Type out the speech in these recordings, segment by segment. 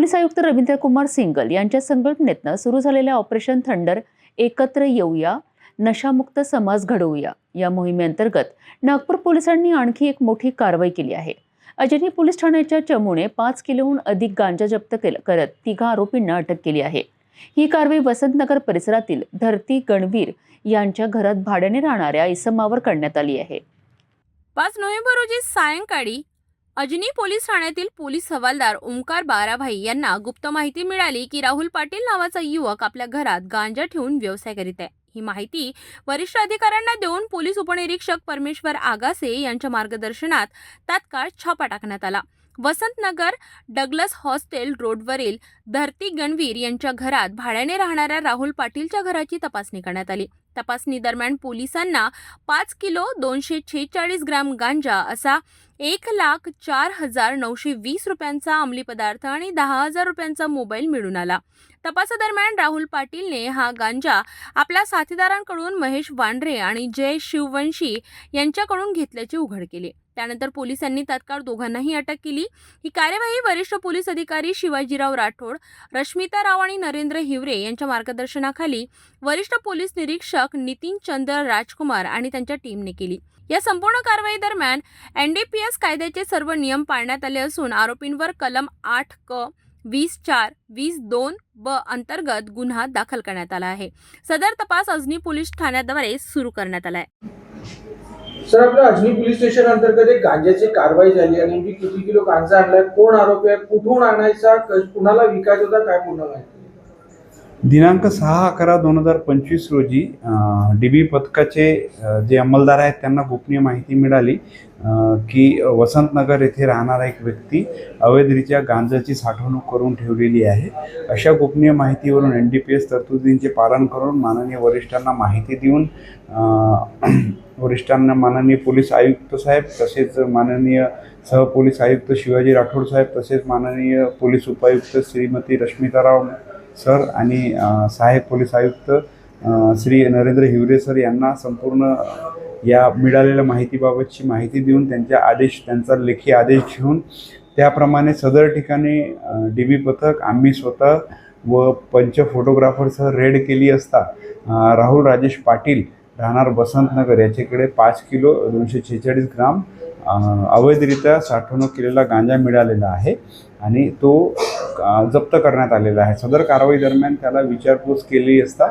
Police आयुक्त Ravindra Kumar single यांच्या संकल्पनेतनं सुरू झालेल्या ऑपरेशन थंडर एकत्र येऊया, नशामुक्त समाज घडवूया या मोहिमेअंतर्गत नागपूर पोलिसांनी आणखी एक मोठी कारवाई केली आहे। अजनी पोलीस ठाण्याच्या चमूने 5 किलोहून अधिक गांजा जप्त करत 3 आरोपींना अटक केली आहे। ही कारवाई वसंतनगर परिसरातील धरती गणवीर यांच्या घरात भाड्याने राहणाऱ्या इसमावर करण्यात आली आहे। 5 नोव्हेंबर रोजी सायंकाळी अजनी पोलीस ठाण्यातील पोलीस हवालदार ओमकार बाराभाई यांना गुप्त माहिती मिळाली की राहुल पाटील नावाचा युवक आपल्या घरात गांजा ठेवून व्यवसाय करीत आहे। ही माहिती वरिष्ठ अधिकाऱ्यांना देऊन पोलीस उपनिरीक्षक परमेश्वर आगासे यांच्या मार्गदर्शनात तात्काळ छापा टाकण्यात आला। वसंतनगर डगलस हॉस्टेल रोडवरील धरती गणवीर यांच्या घरात भाड्याने राहणाऱ्या राहुल पाटीलच्या घराची तपासणी करण्यात आली। तपासणी दरम्यान पोलिसांना 5 किलो 246 ग्रॅम गांजा असा 1,04,920 रुपयांचा अंमली पदार्थ आणि 10,000 रुपयांचा मोबाईल मिळून आला। तपासादरम्यान राहुल पाटीलने हा गांजा आपल्या साथीदारांकडून महेश वांड्रे आणि जय शिववंशी यांच्याकडून घेतल्याचे उघड केले। त्यानंतर पोलिसांनी तात्काळ दोघांनाही अटक केली। ही कार्यवाही वरिष्ठ पोलीस अधिकारी शिवाजीराव राठोड, रश्मिता राव आणि नरेंद्र हिवरे यांच्या मार्गदर्शनाखाली वरिष्ठ पोलीस निरीक्षक नितीन चंद्र राजकुमार आणि त्यांच्या टीमने केली। या संपूर्ण कारवाई दरम्यान NDPS कायद्याचे सर्व नियम पाळण्यात आले असून आरोपींवर कलम 8 क 20(4), 20(2) ब अंतर्गत गुन्हा दाखल करण्यात आला आहे। सदर तपास अजनी पोलीस ठाण्याद्वारे सुरू करण्यात आला आहे। सर, आपल्या अजनी पोलीस स्टेशन अंतर्गत एक गांजाची कारवाई झाली आणि नेमकी किती किलो गांजा आणलाय, कोण आरोपी आहे, कुठून आणायचा, कुणाला विकायचा होता, काय पूर्ण माहिती? दिनांक 6/11/2025 रोजी DB पथकाचे जे अंमलदार आहेत त्यांना गोपनीय माहिती मिळाली की वसंतनगर येथे राहणारा एक व्यक्ती अवैधरित्या गांजाची साठवणूक करून ठेवलेली आहे। अशा गोपनीय माहितीवरून NDPS तरतुदींचे पालन करून माननीय वरिष्ठांना माहिती देऊन माननीय पोलीस आयुक्त साहेब, तसेच माननीय सहपोलीस आयुक्त शिवाजी राठोड साहेब, तसेच माननीय पोलीस उपायुक्त श्रीमती रश्मिताराव सर आणि सहाय्यक पोलीस आयुक्त श्री नरेंद्र हिवरे सर यांना संपूर्ण या मिळालेल्या माहितीबाबतची माहिती देऊन त्यांचा लेखी आदेश घेऊन त्याप्रमाणे सदर ठिकाणी DB पथक, आम्ही स्वतः व पंच फोटोग्राफरसह रेड केली असता राहुल राजेश पाटील राहणार वसंतनगर याच्याकडे 5 किलो 246 ग्राम अवैधरित्या साठवणूक केलेला गांजा मिळालेला आहे आणि तो जप्त करण्यात आलेला आहे। सदर कारवाई दरम्यान त्याला विचारपूस केली असता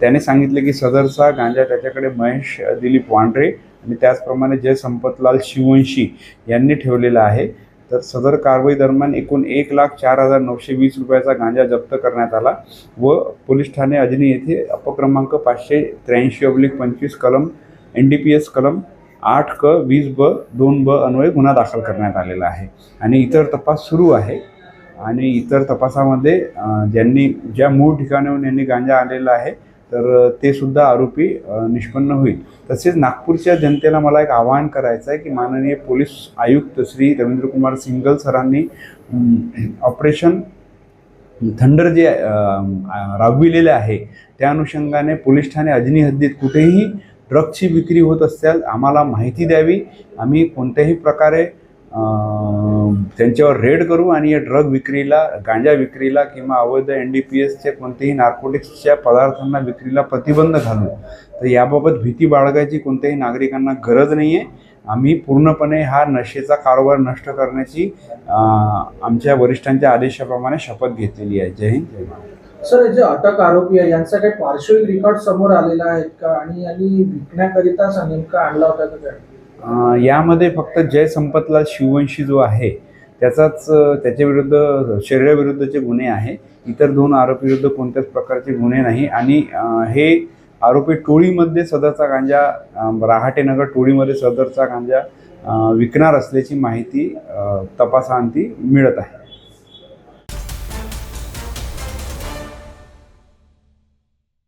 त्याने सांगितले की सदरचा गांजा त्याच्याकडे महेश दिलीप वांड्रे आणि त्याचप्रमाणे जय संपतलाल शिववंशी यांनी ठेवलेला आहे। तर सदर कारवाई दरम्यान एकूण 1,04,920 रुपयाचा गांजा जप्त करण्यात आला व पोलीस ठाणे अजनी येथे अपक्रमांक 583/25 कलम NDPS कलम 8 क 20 ब 2 ब अन्वये गुन्हा दाखल करण्यात आलेला आहे आणि इतर तपास सुरू आहे। आणि इतर तपासामध्ये ज्या मूळ ठिकाणाहून यांनी गांजा आणलेला आहे तर ते सुद्धा आरोपी निष्पन्न होईल। तसेच नागपूरच्या जनतेला मला एक आवाहन करायचं आहे की माननीय पोलीस आयुक्त श्री रवींद्र कुमार सिंगल सरांनी ऑपरेशन थंडर जे राबविलेले आहे त्या अनुषंगाने पोलीस ठाणे अजनी हद्दीत कुठेही ड्रगची विक्री होत असल्यास आम्हाला माहिती द्यावी। आम्ही कोणत्याही प्रकारे त्यांच्यावर रेड करू आणि या ड्रग विक्रीला, गांजा विक्रीला किंवा अवैध NDPSचे कोणतेही नार्कोटिक्सच्या पदार्थांना विक्रीला प्रतिबंध घालू। तर याबाबत भीती बाळगायची कोणत्याही नागरिकांना गरज नाही आहे। आम्ही पूर्णपणे हा नशेचा कारभार नष्ट करण्याची आमच्या वरिष्ठांच्या आदेशाप्रमाणे शपथ घेतलेली आहे। जय हिंद, जय महाराष्ट्र। सर, जे अटक आरोपी आहे यांचा काही पार्श्विक रेकॉर्ड समोर आलेला आहे का आणि यांनी विकण्याकरिताच नेमका आणला होता का काय? यामध्ये फक्त जय संपतलाल शिववंशी जो आहे त्याच्या विरुद्ध शरीराविरुद्धचे गुन्हे आहे। इतर 2 आरोपी विरुद्ध कोणत्याच प्रकारचे गुन्हे नाही आणि हे आरोपी टोळीमध्ये सदरचा गांजा रहाटेनगर टोळीमध्ये सदरचा गांजा विकणार असल्याची माहिती तपासाअंती मिळत आहे।